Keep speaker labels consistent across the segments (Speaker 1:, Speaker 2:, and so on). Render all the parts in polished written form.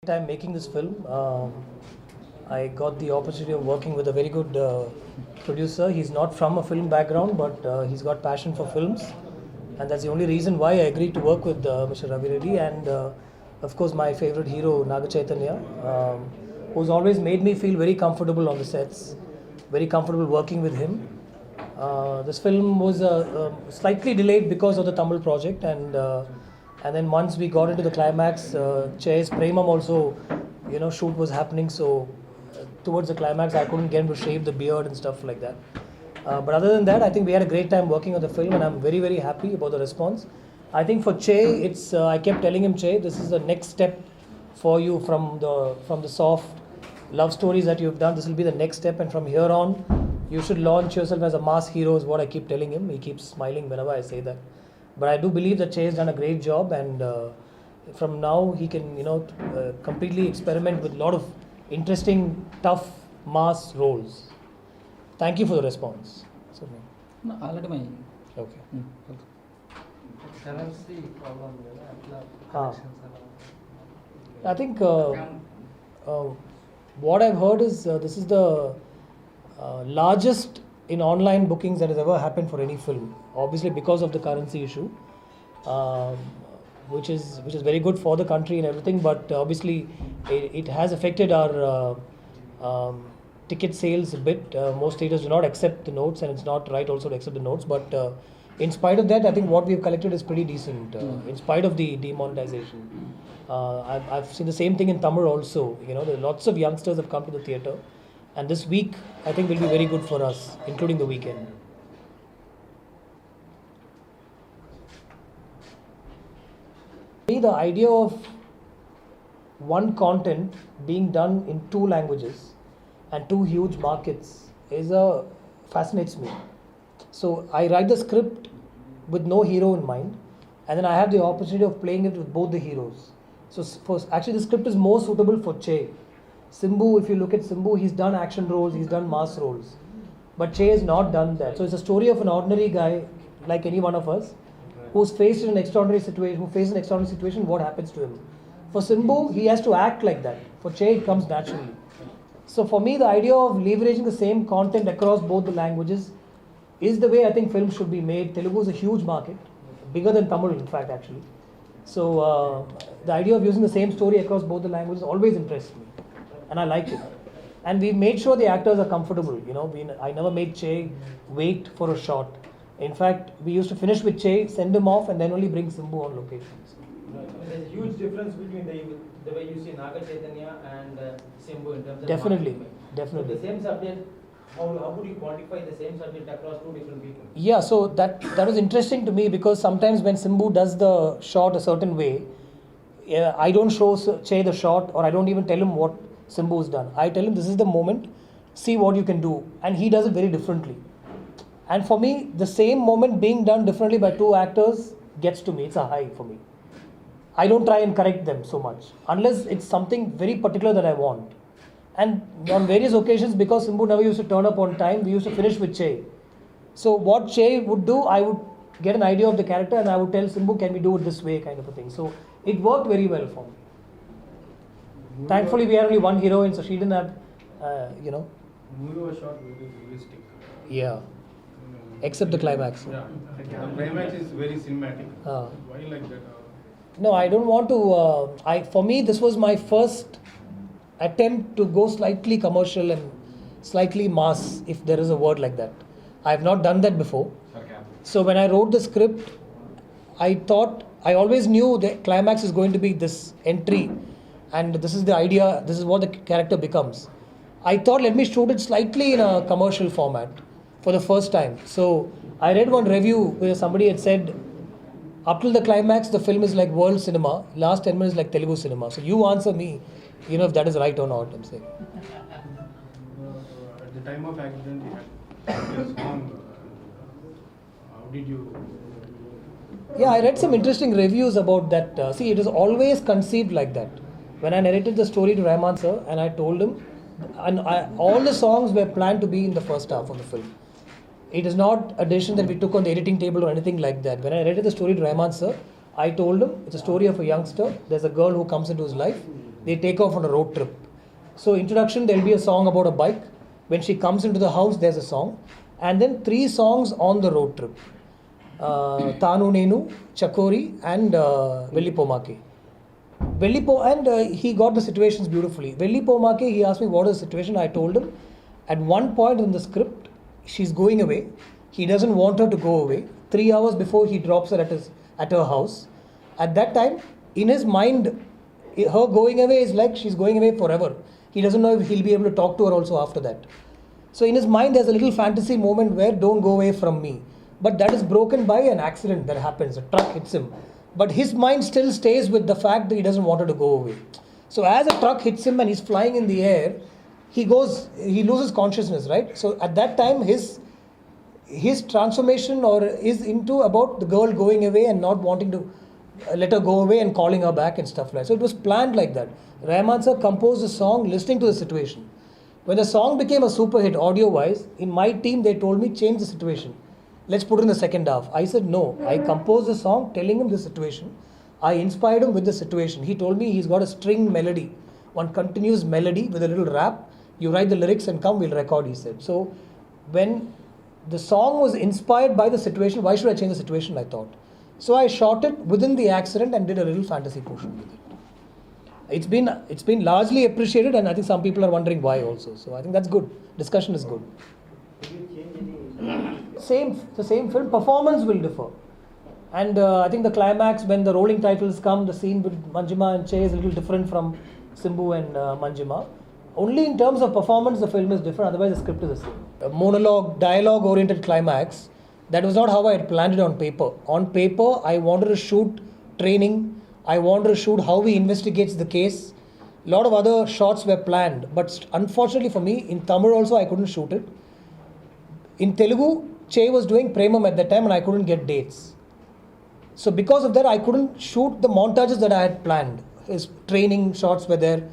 Speaker 1: Time making this film. I got the opportunity of working with a very good producer. He's not from a film background, but he's got passion for films, and that's the only reason why I agreed to work with Mr. Ravi Reddy and, of course, my favorite hero Naga Chaitanya, who's always made me feel very comfortable on the sets, very comfortable working with him. This film was slightly delayed because of the Tamil project, and then once we got into the climax, Chase Premam also, shoot was happening. So towards the climax, I couldn't get him to shave the beard and stuff like that. But other than that, I think we had a great time working on the film, and I'm very, very happy about the response. I think for Che, it's I kept telling him, Che, this is the next step for you from the soft love stories that you've done. This will be the next step, and from here on, you should launch yourself as a mass hero. Is what I keep telling him. He keeps smiling whenever I say that. But I do believe that Che has done a great job, and from now he can, completely experiment with a lot of interesting, tough, mass roles. Thank you for the response.
Speaker 2: No, already my
Speaker 1: Okay.
Speaker 3: Currency problem లేదా అట్లా
Speaker 1: Ah.
Speaker 3: connections అలా
Speaker 1: I think what I've heard is this is the largest in online bookings that has ever happened for any film. Obviously, because of the currency issue, um, which is very good for the country and everything. But obviously, it has affected our ticket sales a bit. Most theaters do not accept the notes, and it's not right also to accept the notes. But in spite of that, I think what we've collected is pretty decent. In spite of the demonetization, I've seen the same thing in Tamil also. There are lots of youngsters have come to the theater, and this week I think will be very good for us, including the weekend. The idea of one content being done in two languages and two huge markets fascinates me. So I write the script with no hero in mind, and then I have the opportunity of playing it with both the heroes. So actually, the script is more suitable for Che. Simbu, if you look at Simbu, he's done action roles, he's done mass roles, but Che has not done that. So it's a story of an ordinary guy like any one of us, who's faced in an extraordinary situation, who faces an extraordinary situation. What happens to him? For Simbu, he has to act like that. For Che, it comes naturally. So for me, the idea of leveraging the same content across both the languages is the way I think films should be made. Telugu is a huge market, bigger than Tamil, in fact, actually. So the idea of using the same story across both the languages always impressed me, and I liked it. And we made sure the actors are comfortable. I never made Che wait for a shot. In fact, we used to finish with Che, send him off, and then only bring Simbu on locations.
Speaker 4: There's a huge difference between the way you see Naga Chaitanya and Simbu in terms of
Speaker 1: Definitely,
Speaker 4: marketing.
Speaker 1: definitely.
Speaker 4: So the same subject, how would you quantify the same subject across two different people?
Speaker 1: Yeah, so that was interesting to me, because sometimes when Simbu does the shot a certain way, I don't show Che the shot, or I don't even tell him what Simbu has done. I tell him, this is the moment, see what you can do, and he does it very differently. And for me, the same moment being done differently by two actors gets to me. It's a high for me. I don't try and correct them so much, unless it's something very particular that I want. And on various occasions, because Simbu never used to turn up on time, we used to finish with Che. So what Che would do, I would get an idea of the character, and I would tell Simbu, can we do it this way, kind of a thing. So it worked very well for me. Thankfully, we had only one heroine, so she didn't have,
Speaker 3: Muro shot will be realistic.
Speaker 1: Yeah, except the climax.
Speaker 3: Yeah, the climax is very cinematic.
Speaker 1: Ah.
Speaker 3: Why like that?
Speaker 1: No, I don't want to. For me, this was my first attempt to go slightly commercial and slightly mass, if there is a word like that. I have not done that before. So when I wrote the script, I always knew the climax is going to be this entry, and this is the idea, this is what the character becomes. I thought, let me shoot it slightly in a commercial format for the first time. So I read one review where somebody had said, up till the climax, the film is like world cinema. Last 10 minutes like Telugu cinema. So you answer me, if that is right or not, I'm saying.
Speaker 3: At the time of accident, you had your song. How did you?
Speaker 1: Yeah, I read some interesting reviews about that. See, it is always conceived like that. When I narrated the story to Rahman sir, and I told him, all the songs were planned to be in the first half of the film. It is not a decision that we took on the editing table or anything like that. When I narrated the story to Rahman sir, I told him it's a story of a youngster. There's a girl who comes into his life, They take off on a road trip. So introduction, there'll be a song about a bike. When she comes into the house, there's a song. And then 3 songs on the road trip. Tanu Nenu, Chakori and Vellipomake. He got the situations beautifully. Vellipomake, he asked me what is the situation. I told him at one point in the script, she's going away. He doesn't want her to go away. 3 hours before he drops her at her house. At that time, in his mind, her going away is like she's going away forever. He doesn't know if he'll be able to talk to her also after that. So in his mind, there's a little fantasy moment where don't go away from me. But that is broken by an accident that happens. A truck hits him. But his mind still stays with the fact that he doesn't want her to go away. So as a truck hits him and he's flying in the air, he loses consciousness, right? So at that time, his transformation is into about the girl going away and not wanting to let her go away and calling her back and stuff like that. So it was planned like that. Rahman sir composed the song listening to the situation. When the song became a super hit audio-wise, in my team they told me change the situation. Let's put it in the second half. I said no. I composed the song telling him the situation. I inspired him with the situation. He told me he's got a string melody, one continuous melody with a little rap. You write the lyrics and come, we'll record, he said. So when the song was inspired by the situation, why should I change the situation, I thought. So I shot it within the accident and did a little fantasy portion with it. It's been largely appreciated, and I think some people are wondering why also. So I think that's good. Discussion is good.
Speaker 4: Did you change any?
Speaker 1: The same film. Performance will differ. And I think the climax, when the rolling titles come, the scene with Manjima and Che is a little different from Simbu and Manjima. Only in terms of performance, the film is different. Otherwise, the script is the same. A monologue, dialogue-oriented climax. That was not how I had planned it on paper. On paper, I wanted to shoot training. I wanted to shoot how he investigates the case. A lot of other shots were planned. But unfortunately for me, in Tamil also, I couldn't shoot it. In Telugu, Che was doing Premam at that time and I couldn't get dates. So because of that, I couldn't shoot the montages that I had planned. His training shots were there.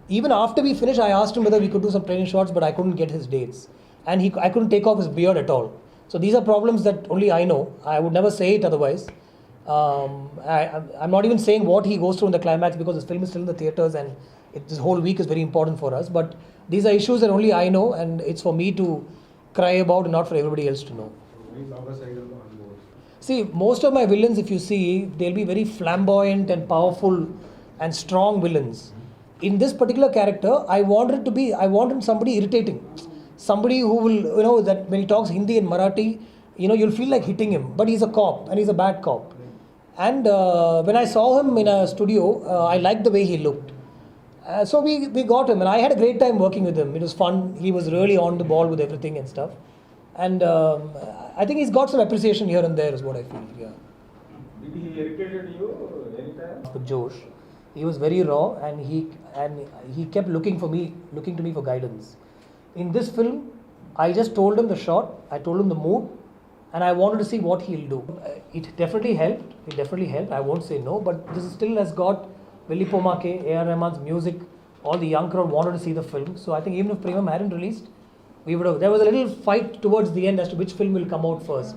Speaker 1: Even after we finished, I asked him whether we could do some training shots, but I couldn't get his dates. And I couldn't take off his beard at all. So these are problems that only I know. I would never say it otherwise. I'm not even saying what he goes through in the climax because this film is still in the theatres and this whole week is very important for us. But these are issues that only I know, and it's for me to cry about and not for everybody else to know. See, most of my villains, if you see, they'll be very flamboyant and powerful and strong villains. In this particular character, I wanted somebody irritating. Somebody who will, that when he talks Hindi and Marathi, you'll feel like hitting him. But he's a cop and he's a bad cop. And when I saw him in a studio, I liked the way he looked. So we got him, and I had a great time working with him. It was fun. He was really on the ball with everything and stuff. And I think he's got some appreciation here and there is what I feel. Yeah.
Speaker 3: Did he irritated you anytime?
Speaker 1: With Josh, he was very raw, and he kept looking to me for guidance. In this film, I just told him the shot, I told him the mood, and I wanted to see what he'll do. It definitely helped. I won't say no, but this still has got Vellipomake, A.R. Rahman's music. All the young crowd wanted to see the film. So I think even if Premam hadn't released, there was a little fight towards the end as to which film will come out first.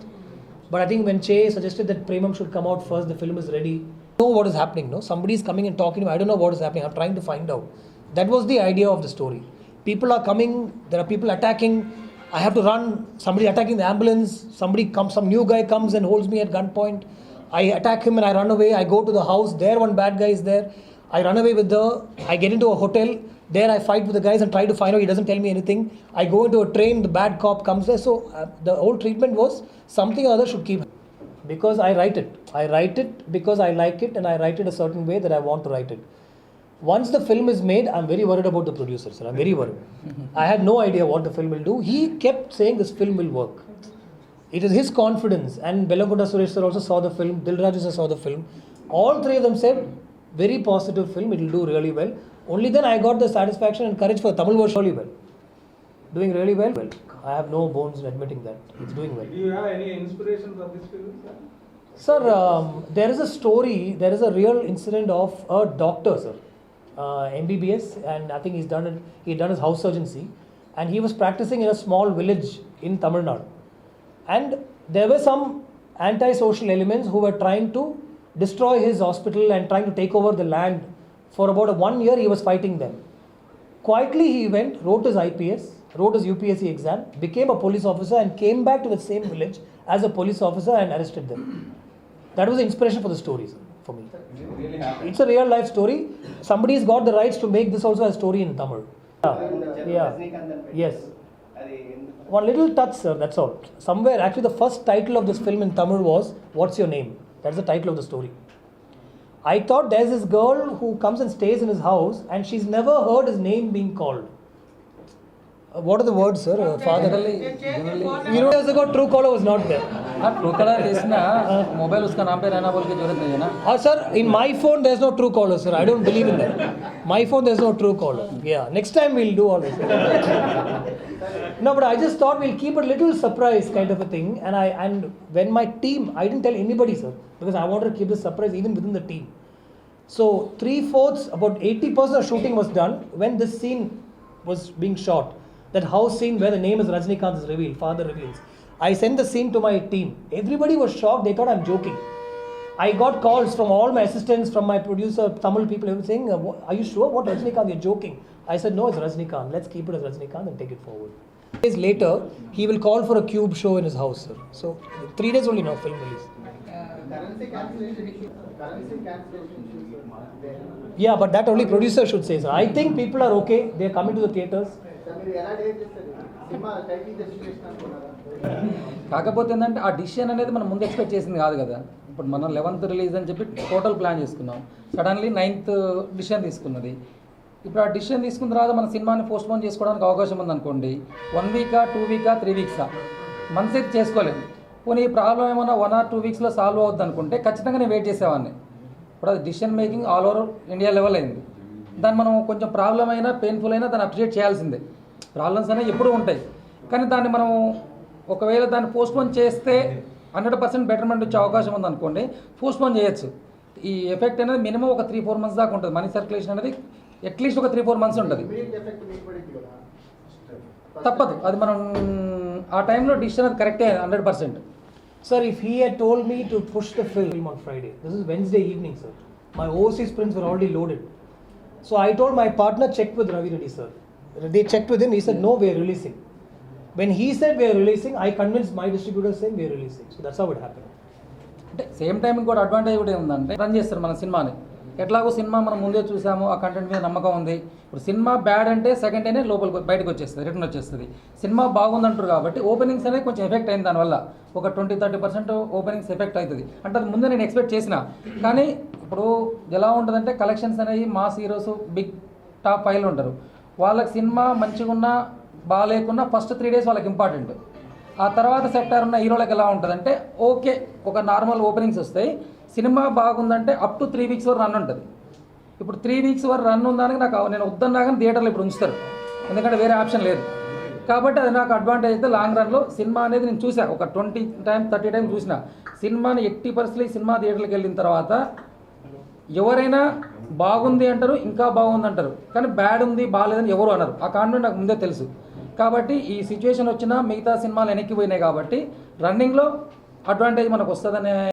Speaker 1: But I think when Che suggested that Premam should come out first, the film is ready. I know what is happening, no? Somebody is coming and talking to me. I don't know what is happening. I'm trying to find out. That was the idea of the story. People are coming. There are people attacking. I have to run. Somebody attacking the ambulance. Some new guy comes and holds me at gunpoint. I attack him and I run away. I go to the house. There one bad guy is there. I run away I get into a hotel. There I fight with the guys and try to find out. He doesn't tell me anything. I go into a train. The bad cop comes there. So the whole treatment was something or other should keep. Because I write it. I write it because I like it, and I write it a certain way that I want to write it. Once the film is made, I'm very worried about the producer, sir. I'm very worried. I had no idea what the film will do. He kept saying this film will work. It is his confidence. And Bellankonda Suresh sir also saw the film. Dilraju sir saw the film. All three of them said, very positive film. It will do really well. Only then I got the satisfaction and courage for Tamil version really well. Doing really well. I have no bones in admitting that. It's doing well.
Speaker 3: Do you have any inspiration from this film, sir?
Speaker 1: Sir, there is a story, there is a real incident of a doctor, sir. MBBS, and I think he had done his house surgeoncy, and he was practicing in a small village in Tamil Nadu. And there were some anti-social elements who were trying to destroy his hospital and trying to take over the land For about 1 year, he was fighting them. Quietly, he went, wrote his IPS, wrote his UPSC exam, became a police officer, and came back to the same village as a police officer and arrested them. That was the inspiration for the story, sir, for me.
Speaker 3: Really happened.
Speaker 1: It's a real life story. Somebody's got the rights to make this also a story in Tamil. Yeah. Yes. One little touch, sir, that's all. Somewhere, actually, the first title of this film in Tamil was What's Your Name? That's the title of the story. I thought there's this girl who comes and stays in his house and she's never heard his name being called. What are the words, sir? Father.
Speaker 2: Generally
Speaker 1: You know, years ago, Truecaller was not there.
Speaker 2: हाँ true colour इसना mobile उसका नाम पे रहना बोल के जरूरत नहीं है ना.
Speaker 1: Sir, in my phone, there's no Truecaller, sir. I don't believe in that. My phone, there's no Truecaller. Yeah, next time we'll do all this. No, but I just thought we'll keep a little surprise kind of a thing. And when my team, I didn't tell anybody, sir, because I wanted to keep the surprise even within the team. So 3/4, about 80% of shooting was done when this scene was being shot. That house scene where the name is Rajnikant is revealed, father reveals. I sent the scene to my team. Everybody was shocked. They thought I'm joking. I got calls from all my assistants, from my producer, Tamil people, everyone saying, are you sure? What Rajnikant? You're joking. I said, no, it's Rajnikant. Let's keep it as Rajnikant and take it forward. Days later, he will call for a cube show in his house, sir. So 3 days only now, film release.
Speaker 5: Currency cancellation issues.
Speaker 1: Yeah, but that only producer should say, sir. I think people are okay. They're coming to the theatres.
Speaker 5: మీరు ఎలా date చేస్తారు cinema title destination అనుకున్నారా?
Speaker 2: కాకపోతే ఏంటంటే ఆ decision అనేది మనం ముందు ఎక్స్పెక్ట్ చేసింది కాదు కదా. ఇప్పుడు మనం 11th రిలీజ్ అని చెప్పి టోటల్ ప్లాన్ చేసుకున్నాం. సడన్లీ 9th డిసిషన్ తీసుకున్నది. ఇప్పుడు ఆ డిసిషన్ తీసుకున్న తర్వాత మన సినిమాని పోస్ట్పోన్ చేసుకోవడానికి అవకాశం ఉందనుకోండి, 1 వీకా 2 వీకా 3 వీక్సా మంత్స్ అయితే చేసుకోలేము. పోనీ ఈ ప్రాబ్లం ఏమన్నా 1 or 2 వీక్స్లో సాల్వ్ అవుద్ది అనుకుంటే ఖచ్చితంగా నేను వెయిట్ చేసేవాడిని. ఇప్పుడు అది decision making all over India level అయింది. దాన్ని మనం కొంచెం ప్రాబ్లం అయినా పెయిన్ఫుల్ అయినా దాన్ని అప్రిషియేట్ చేయాల్సిందే. ప్రాబ్లమ్స్ అనేవి ఎప్పుడూ ఉంటాయి, కానీ దాన్ని మనం ఒకవేళ దాన్ని పోస్ట్పోన్ చేస్తే 100% బెటర్మెంట్ వచ్చే అవకాశం ఉందనుకోండి, పోస్ట్పోన్ చేయొచ్చు. ఈ ఎఫెక్ట్ అనేది మినిమం ఒక 3-4 months దాకా ఉంటుంది. మనీ సర్క్యులేషన్ అనేది అట్లీస్ట్ ఒక 3-4 months ఉంటుంది.
Speaker 5: ఇమీడియట్ ఎఫెక్ట్ మీకు పడింది కదా.
Speaker 2: తప్పదు, అది మనం ఆ టైంలో డిసిషన్ అది కరెక్టే 100%.
Speaker 1: Sir, if he had told me to push the film on Friday, this is Wednesday evening, sir. My overseas prints were already loaded. So I told my partner, check with Ravi Reddy, sir. They checked with him, he said, no, we are releasing. When he said we are releasing, I convinced my distributor saying we are releasing. So that's how it happened.
Speaker 2: అంటే same time ఇంకోటి advantage కూడా ఉందంటే run చేస్తారు మన సినిమాని. ఎట్లాగో cinema మనం ముందే చూసాము, ఆ కంటెంట్ మీద నమ్మకం ఉంది. ఇప్పుడు సినిమా బ్యాడ్ అంటే సెకండ్ డేనే లోపలికి బయటకు వచ్చేస్తుంది, రిటర్న్ వచ్చేస్తుంది. సినిమా బాగుందంటారు కాబట్టి ఓపెనింగ్స్ అనేది కొంచెం ఎఫెక్ట్ అయింది. దానివల్ల ఒక 20-30% ఓపెనింగ్స్ ఎఫెక్ట్ అవుతుంది. అంటే అది ముందే నేను ఎక్స్పెక్ట్ చేసిన. కానీ ఇప్పుడు ఎలా ఉంటుందంటే కలెక్షన్స్ అనేవి మాస్ హీరోస్ బిగ్ టాప్ 5లో ఉంటారు. వాళ్ళకి సినిమా మంచిగా ఉన్నా బాగాలేకున్నా ఫస్ట్ 3 days వాళ్ళకి ఇంపార్టెంట్. ఆ తర్వాత సెక్టార్ ఉన్న హీరోలకు ఎలా ఉంటుందంటే ఓకే ఒక నార్మల్ ఓపెనింగ్స్ వస్తాయి, సినిమా బాగుందంటే అప్ టు 3 weeks వరకు రన్ ఉంటుంది. ఇప్పుడు 3 weeks వరకు రన్ ఉందానికి నాకు నేను వద్దన్నా కానీ థియేటర్లో ఇప్పుడు ఉంచుతారు, ఎందుకంటే వేరే ఆప్షన్ లేదు. కాబట్టి అది నాకు అడ్వాంటేజ్ అయితే లాంగ్ రన్లో సినిమా అనేది నేను చూసా, ఒక 20 times 30 times చూసిన సినిమాని 80% సినిమా థియేటర్కి వెళ్ళిన తర్వాత ఎవరైనా బాగుంది అంటారు, ఇంకా బాగుంది అంటారు, కానీ బ్యాడ్ ఉంది బాగాలేదని ఎవరు అనరు. ఆ కాన్ఫిడెంట్ నాకు ముందే తెలుసు. కాబట్టి ఈ సిచ్యువేషన్ వచ్చినా మిగతా సినిమాలు వెనక్కి పోయినాయి కాబట్టి రన్నింగ్లో అడ్వాంటేజ్ మనకు వస్తుందనే